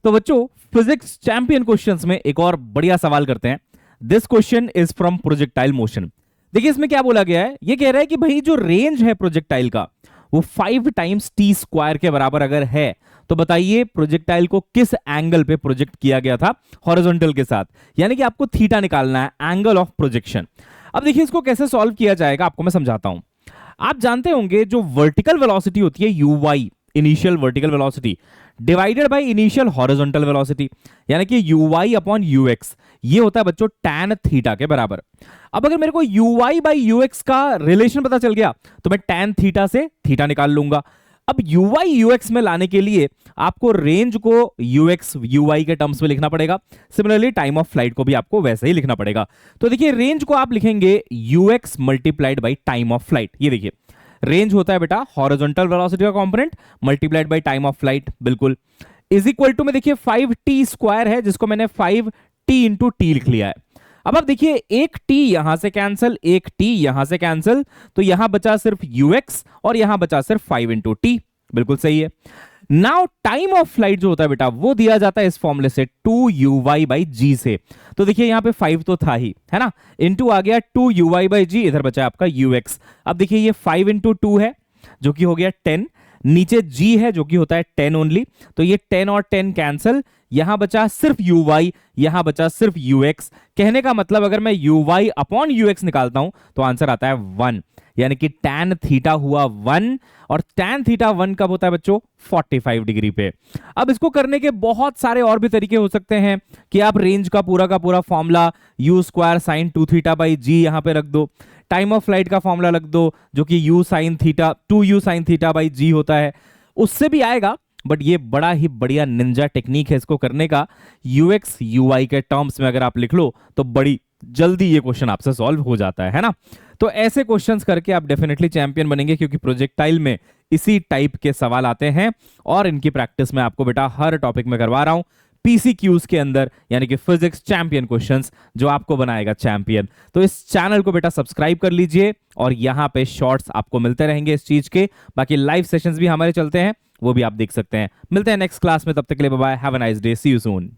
तो बच्चों physics champion questions में एक और बढ़िया सवाल करते हैं। This question is from projectile motion. देखिए इसमें क्या बोला गया है, ये कह रहा है कि भाई जो रेंज है प्रोजेक्टाइल का वो 5 टाइम्स टी स्क्वायर के बराबर अगर है तो बताइए प्रोजेक्टाइल को किस एंगल पे प्रोजेक्ट किया गया था हॉरिजॉन्टल के साथ, यानी कि आपको थीटा निकालना है, एंगल ऑफ प्रोजेक्शन। अब देखिए इसको कैसे सॉल्व किया जाएगा आपको मैं समझाता हूं। आप जानते होंगे जो वर्टिकल वेलोसिटी होती है u y, initial vertical velocity divided by initial horizontal velocity, यानी कि u y upon u x, ये होता है बच्चों tan थीटा के बराबर। अब अगर मेरे को u y by u x का रिलेशन पता चल गया तो मैं tan थीटा से थीटा निकाल लूंगा। अब यू वाई यू एक्स में लाने के लिए आपको रेंज को यू एक्स यू वाई के टर्म्स में लिखना पड़ेगा, सिमिलरली टाइम ऑफ फ्लाइट को भी आपको वैसे ही लिखना पड़ेगा। तो देखिए रेंज को आप लिखेंगे you x multiplied by time of flight. ये देखिए रेंज होता है बेटा हॉरिजॉन्टल वेलोसिटी का component multiplied by time of flight, बिल्कुल इज इक्वल टू में देखिए 5t स्क्वायर है जिसको मैंने 5t इंटू टी लिख लिया है। अब आप देखिए एक t यहां से कैंसिल, एक t यहां से कैंसिल, तो यहां बचा सिर्फ ux और यहां बचा सिर्फ 5 इंटू टी, बिल्कुल सही है। नाउ टाइम ऑफ फ्लाइट जो होता है बेटा वो दिया जाता है इस फॉर्मूले से 2uy बाई जी से। तो देखिए यहां पे 5 तो था ही, है ना, इनटू आ गया 2uy बाई जी, इधर बचा आपका ux। अब देखिए ये 5 इंटू 2 है जो कि हो गया 10, नीचे g है जो कि होता है 10 ओनली, तो ये 10 और 10 कैंसिल, यहां बचा सिर्फ uy, यहां बचा सिर्फ ux। कहने का मतलब अगर मैं uy अपॉन ux निकालता हूं तो आंसर आता है 1, यानी कि tan थीटा हुआ 1 और tan थीटा 1 कब होता है बच्चों 45 डिग्री पे। अब इसको करने के बहुत सारे और भी तरीके हो सकते हैं कि आप रेंज का पूरा formula u square sine 2 theta by G यहां पे रख दो, टाइम ऑफ फ्लाइट का फॉर्मूला रख दो जो कि u sine theta 2u sine theta by G होता है, उससे भी आएगा। बट ये बड़ा ही बढ़िया निंजा टेक्निक है इसको करने का, ux ui के टर्म्स में अगर आप लिख लो तो बड़ी जल्दी ये क्वेश्चन आपसे सॉल्व हो जाता है ना। तो ऐसे क्वेश्चंस करके आप डेफिनेटली चैंपियन बनेंगे क्योंकि प्रोजेक्टाइल में इसी टाइप के सवाल आते हैं और इनकी प्रैक्टिस मैं आपको बेटा हर टॉपिक में करवा रहा हूं पीसीक्यूज के अंदर, यानी कि फिजिक्स चैंपियन क्वेश्चंस जो आपको बनाएगा चैंपियन। तो इस चैनल को बेटा सब्सक्राइब कर लीजिए और यहां पे शॉर्ट्स आपको मिलते रहेंगे इस चीज के, बाकी लाइव सेशंस भी हमारे चलते हैं वो भी आप देख सकते हैं। मिलते हैं नेक्स्ट क्लास में, तब तक के लिए bye bye, have a nice day, see you soon.